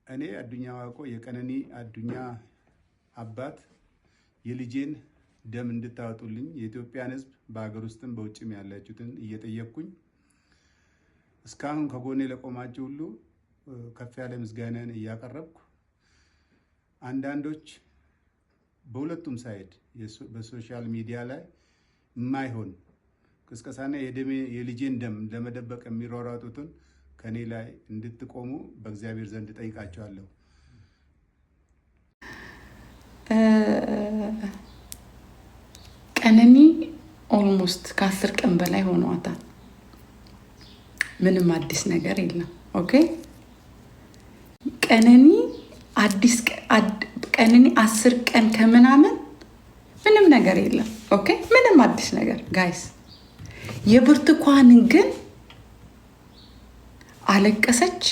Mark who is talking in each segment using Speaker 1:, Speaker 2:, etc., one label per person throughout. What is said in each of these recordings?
Speaker 1: እኔ አዱኛ ዋቆ የቀነኒ አዱኛ አባት የልጄን ደም እንድታወጡልኝ የኢትዮጵያን ሕዝብ በአገር ውስጥም በውጭም ያላችሁትን እየጠየቅኩኝ እስካሁን ከጎኔ ለቆማችሁ ሁሉ ከፍ ያለ ምስጋናን እያቀረብኩ አንዳንዶች በሁለቱም ሳይድ በሶሻል ሚዲያ ላይ የማይሆን ቅስቀሳና የልጄን ደም ለመደበቅ የሚሯሯጡትን ከኔ ላይ እንድትቆሙ በእግዚአብሔር ዘንድ ጠይቃቸዋለሁ።
Speaker 2: ቀነኒ ኦልሞስት ከ10 ቀን በላይ ሆኗታል። ምንም አዲስ ነገር የለም። ኦኬ ቀነኒ 10 ቀን ከምናምን ምንም ነገር የለም። ኦኬ ምንም አዲስ ነገር ጋይስ። የብርቱካንን ግን አለቀሰች።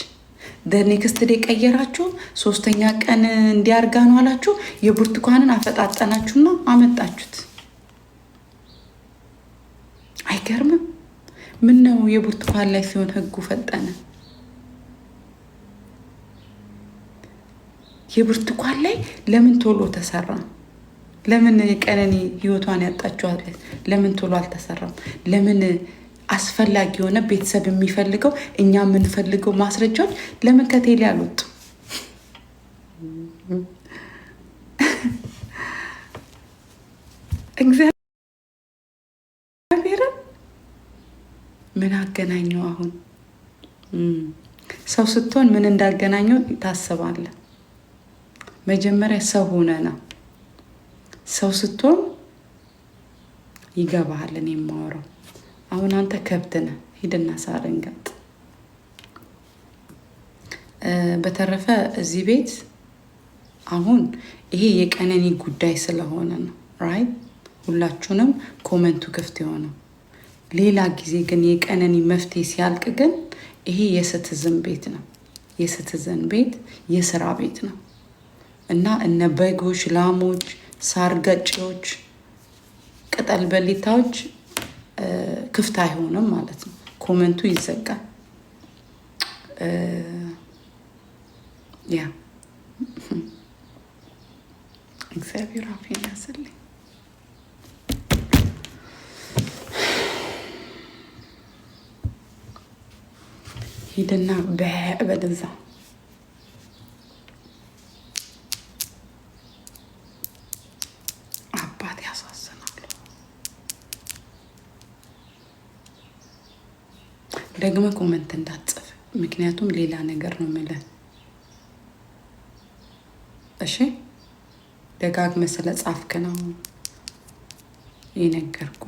Speaker 2: ኔክስት ዴይ ቀየራችሁ። 3ኛ ቀን እንዲያርጋ ነው አላችሁ። የብርቱካንን አፈጣጠናችሁና አመጣችሁት። አይገርምም? ምን ነው የብርቱካን ላይ ሲሆን ህጉ ፈጠነ። የብርቱካን ላይ ለምን ቶሎ ተሰራ? ለምን ቀነኒ ህይወቷን ያጣችኋል? ለምን ቶሎ አልተሰራም? ለምን አስፈላጊ የሆነ ቤተሰብ የሚፈልገው እኛ የምንፈልገው ማስረጃዎች ለምን ከቴሌ አልወጡ? እግዚአብሔርን ምን አገናኘው? አሁን ሰው ስትሆን ምን እንዳገናኘው ታስባለህ? መጀመሪያ ሰው ሆነ ነው። ሰው ስትሆን ይገባሃል። እኔ የማወራው አሁን አንተ ከብት ነህ። ሂድና ሳርን ጋጥ። በተረፈ እዚህ ቤት አሁን ይሄ የቀነኒ ጉዳይ ስለሆነ ነው ራይት። ሁላችሁንም ኮመንቱ ክፍት የሆነው ሌላ ጊዜ ግን የቀነኒ መፍትሄ ሲያልቅ ግን ይሄ የሲቲዝን ቤት ነው። የሲቲዝን ቤት የስራ ቤት ነው እና እነ በጎች፣ ላሞች፣ ሳር ገጪዎች፣ ቅጠል በሊታዎች ክፍት አይሆንም ማለት ነው። ኮመንቱ ይዘጋል። ያ እግዚአብሔር አፌን ያስልኝ። ሂድና በደዛ አባት ያሳዝናሉ። ደግመ ኮመንት እንዳትጽፍ፣ ምክንያቱም ሌላ ነገር ነው የምልህ። እሺ ደጋግመ ስለ ጻፍክ ነው የነገርኩ።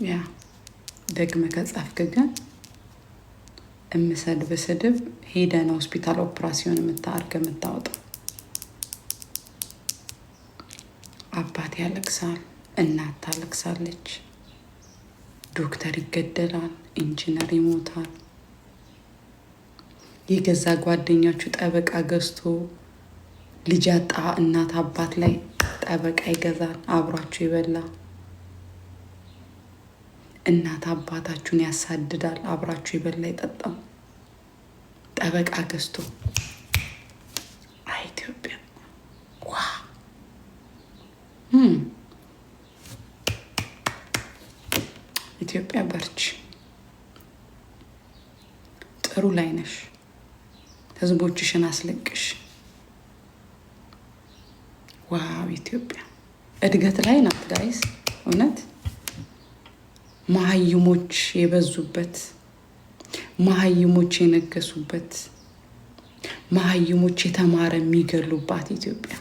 Speaker 2: ያ ደግመ ከጻፍክ ግን እምሰድብ ስድብ ሄደን ሆስፒታል ኦፕራሲዮን የምታወጣው። አባት ያለቅሳል፣ እናት ታለቅሳለች፣ ዶክተር ይገደላል፣ ኢንጂነር ይሞታል። የገዛ ጓደኛችሁ ጠበቃ ገዝቶ ልጅ ያጣ እናት አባት ላይ ጠበቃ ይገዛል፣ አብሯችሁ ይበላ። እናት አባታችሁን ያሳድዳል፣ አብራችሁ ይበላ ይጠጣም፣ ጠበቃ ገዝቶ። አይ ኢትዮጵያ ዋ ኢትዮጵያ በርቺ፣ ጥሩ ላይ ነሽ። ህዝቦችሽን አስለቅሽ። ዋው ኢትዮጵያ እድገት ላይ ናት ጋይስ። እውነት መሀይሞች የበዙበት፣ መሀይሞች የነገሱበት፣ መሀይሞች የተማረ የሚገሉባት ኢትዮጵያ።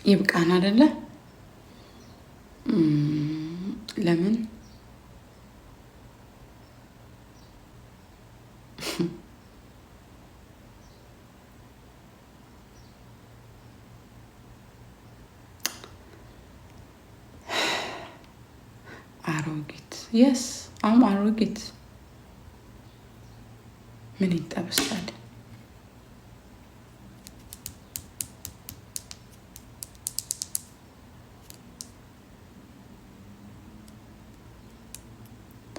Speaker 2: ይብቃን አይደለ? ለምን አሮጊት የስ አም አሮጊት ምን ይጠበሳል?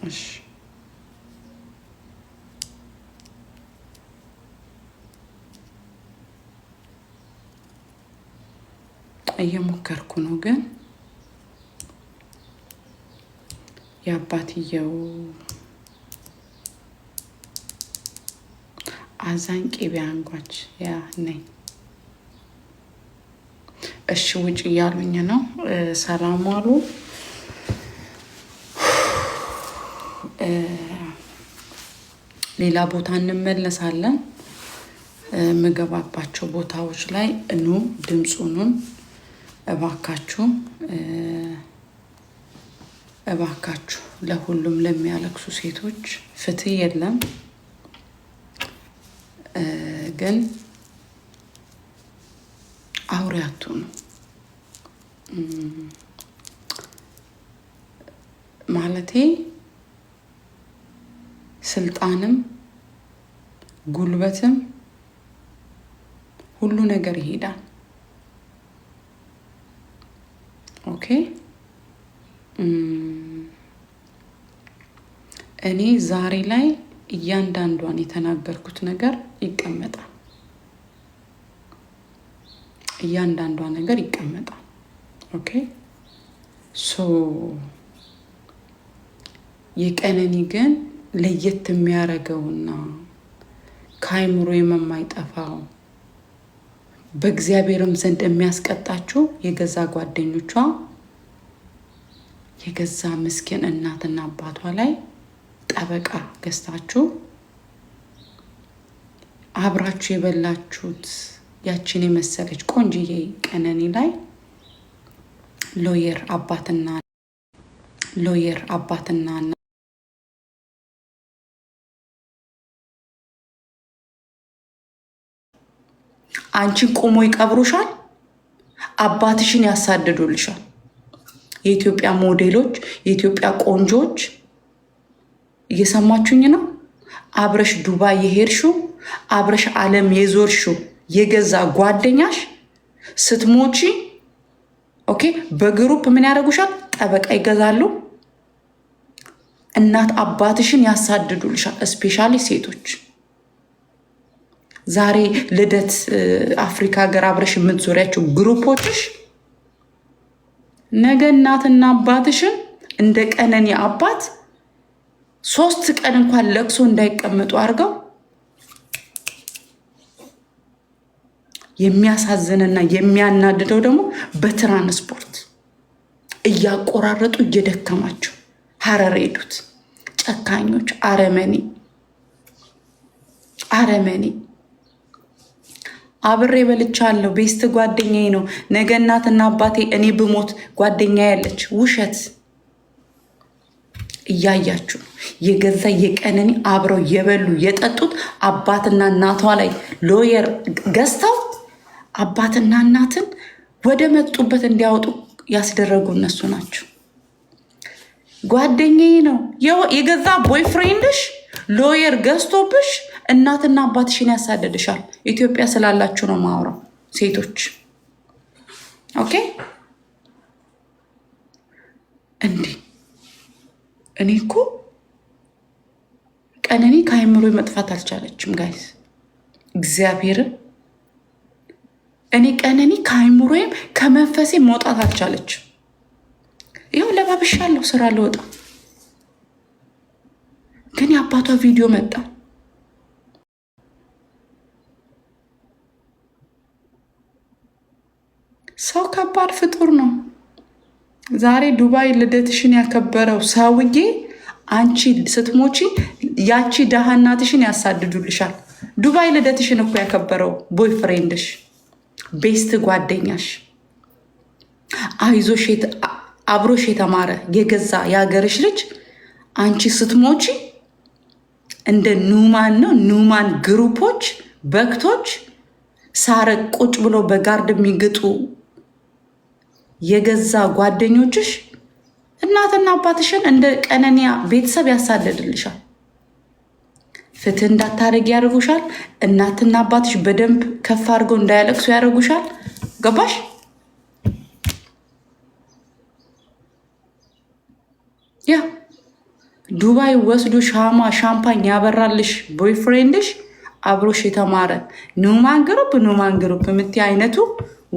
Speaker 2: እሺ እየሞከርኩ ነው ግን የአባትየው አዛኝ ቅቤ አንጓች ያ ነኝ። እሺ ውጭ እያሉኝ ነው። ሰላም ዋሉ። ሌላ ቦታ እንመለሳለን። ምገባባቸው ቦታዎች ላይ ኑ ድምፁኑን እባካችሁ እባካችሁ ለሁሉም ለሚያለቅሱ ሴቶች ፍትህ የለም። ግን አውሪያቱ ነው ማለቴ ስልጣንም ጉልበትም ሁሉ ነገር ይሄዳል። ኦኬ እኔ ዛሬ ላይ እያንዳንዷን የተናገርኩት ነገር ይቀመጣል። እያንዳንዷ ነገር ይቀመጣል። ኦኬ ሶ የቀነኒ ግን ለየት የሚያደርገውና ከአይምሮ የማይጠፋው በእግዚአብሔርም ዘንድ የሚያስቀጣችሁ የገዛ ጓደኞቿ የገዛ ምስኪን እናትና አባቷ ላይ ጠበቃ ገዝታችሁ አብራችሁ የበላችሁት ያችን የመሰለች ቆንጅዬ ቀነኒ ላይ ሎየር አባትና አንቺን ቆሞ ይቀብሩሻል። አባትሽን ያሳድዱልሻል። የኢትዮጵያ ሞዴሎች፣ የኢትዮጵያ ቆንጆች እየሰማችሁኝ ነው። አብረሽ ዱባይ የሄድሽው አብረሽ ዓለም የዞርሽው የገዛ ጓደኛሽ ስትሞቺ ኦኬ በግሩፕ ምን ያደርጉሻል? ጠበቃ ይገዛሉ። እናት አባትሽን ያሳድዱልሻል። ስፔሻሊ ሴቶች ዛሬ ልደት አፍሪካ ሀገር አብረሽ የምትዞሪያቸው ግሩፖችሽ ነገ እናትና አባትሽን እንደ ቀነኒ አባት 3 ቀን እንኳን ለቅሶ እንዳይቀመጡ አድርገው የሚያሳዝንና የሚያናድደው ደግሞ በትራንስፖርት እያቆራረጡ እየደከማቸው ሀረር ሄዱት። ጨካኞች፣ አረመኔ አብሬ በልቻለሁ። ቤስት ጓደኛዬ ነው። ነገ እናትና አባቴ እኔ ብሞት ጓደኛ ያለች ውሸት እያያችሁ የገዛ የቀነኒ አብረው የበሉ የጠጡት አባትና እናቷ ላይ ሎየር ገዝተው አባትና እናትን ወደ መጡበት እንዲያወጡ ያስደረጉ እነሱ ናቸው። ጓደኛዬ ነው የገዛ ቦይፍሬንድሽ ሎየር ገዝቶብሽ እናትና አባትሽን ያሳደድሻል። ኢትዮጵያ ስላላችሁ ነው ማውራው ሴቶች። ኦኬ እንዴ እኔ እኮ ቀነኒ ከአይምሮ መጥፋት አልቻለችም ጋይስ። እግዚአብሔርን እኔ ቀነኒ ከአይምሮዬም ከመንፈሴ መውጣት አልቻለችም። ይኸው ለባብሻለሁ ስራ ልወጣ ግን የአባቷ ቪዲዮ መጣ። ሰው ከባድ ፍጡር ነው። ዛሬ ዱባይ ልደትሽን ያከበረው ሰውዬ አንቺ ስትሞቺ ያቺ ደሃ እናትሽን ያሳድዱልሻል። ዱባይ ልደትሽን እኮ ያከበረው ቦይፍሬንድሽ፣ ቤስት ጓደኛሽ፣ አይዞሽ አብሮሽ የተማረ የገዛ የሀገርሽ ልጅ አንቺ ስትሞቺ እንደ ኑማን ግሩፖች በክቶች ሳረ ቁጭ ብሎ በጋርድ የሚግጡ የገዛ ጓደኞችሽ እናትና አባትሽን እንደ ቀነኒያ ቤተሰብ ያሳደድልሻል። ፍትህ እንዳታረጊ ያደርጉሻል። እናትና አባትሽ በደንብ ከፍ አድርገው እንዳያለቅሱ ያደርጉሻል። ገባሽ? ያ ዱባይ ወስዶ ሻምፓኝ ያበራልሽ ቦይፍሬንድሽ አብሮሽ የተማረ ኑማን ግሩፕ የምትይ አይነቱ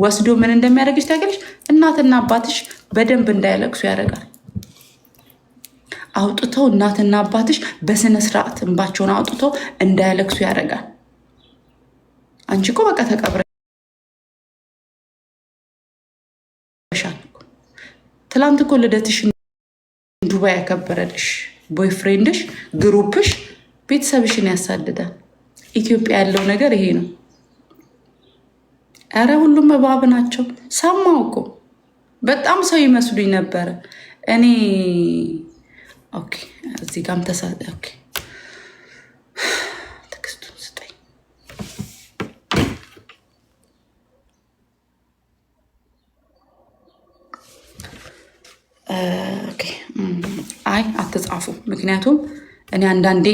Speaker 2: ወስዶ ምን እንደሚያደርግሽ ታውቂያለሽ? እናትና አባትሽ በደንብ እንዳያለቅሱ ያደርጋል። አውጥተው እናትና አባትሽ በስነ ስርዓት እንባቸውን አውጥተው እንዳያለቅሱ ያደርጋል። አንቺ እኮ በቃ ተቀብረሻል። ትላንት እኮ ልደትሽ ዱባይ ያከበረልሽ ቦይፍሬንድሽ ግሩፕሽ ቤተሰብሽን ያሳድዳል። ኢትዮጵያ ያለው ነገር ይሄ ነው። አረ ሁሉም እባብ ናቸው። ሰማው እኮ በጣም ሰው ይመስሉኝ ነበረ እኔ። ኦኬ እዚህ ጋም ኦኬ ትክስቱን ስጠኝ። ኦኬ አይ አትጻፉ፣ ምክንያቱም እኔ አንዳንዴ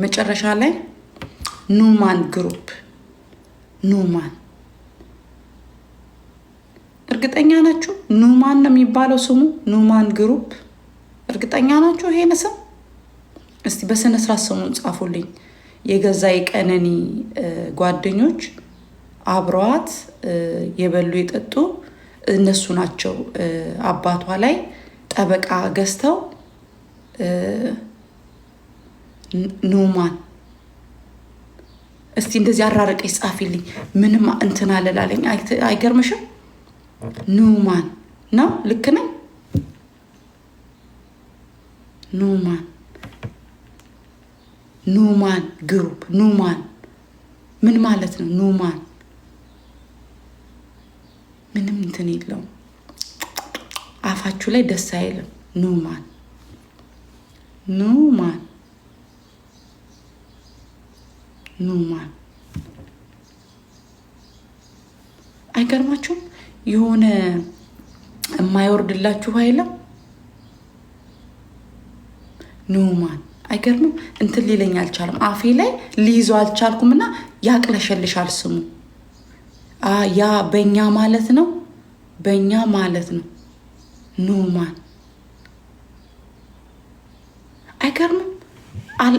Speaker 2: መጨረሻ ላይ ኑማን ግሩፕ ኑማን እርግጠኛ ናችሁ? ኑማን ነው የሚባለው ስሙ። ኑማን ግሩፕ እርግጠኛ ናችሁ? ይሄን ስም እስቲ በስነ ስርዓት ስሙን ጻፉልኝ። የገዛ የቀነኒ ጓደኞች አብረዋት የበሉ የጠጡ እነሱ ናቸው። አባቷ ላይ ጠበቃ ገዝተው ኑማን እስቲ እንደዚህ አራርቀሽ ጻፊልኝ። ምንም እንትን አለላለኝ። አይገርምሽም? ኑማን ነው። ልክ ነኝ? ኑማን ግሩፕ ኑማን ምን ማለት ነው? ኑማን ምንም እንትን የለውም። አፋችሁ ላይ ደስ አይልም። ኑማን አይገርማችሁም? የሆነ የማይወርድላችሁ አይለም። ኑማን አይገርምም? እንትን ሊለኝ አልቻለም። አፌ ላይ ሊይዘው አልቻልኩም እና ያቅለሸልሻል ስሙ። ያ በእኛ ማለት ነው። ኑማን አይገርምም?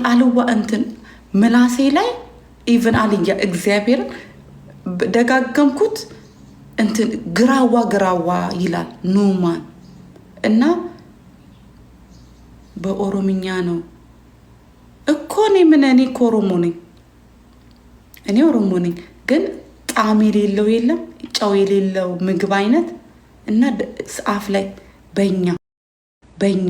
Speaker 2: አልዋ እንትን ምላሴ ላይ ኢቨን አልያ እግዚአብሔርን ደጋገምኩት። እንትን ግራዋ ይላል ኑማን እና በኦሮምኛ ነው እኮ። እኔ እኮ ኦሮሞ ነኝ፣ ግን ጣዕም የሌለው የለም ጨው የሌለው ምግብ አይነት እና አፍ ላይ በእኛ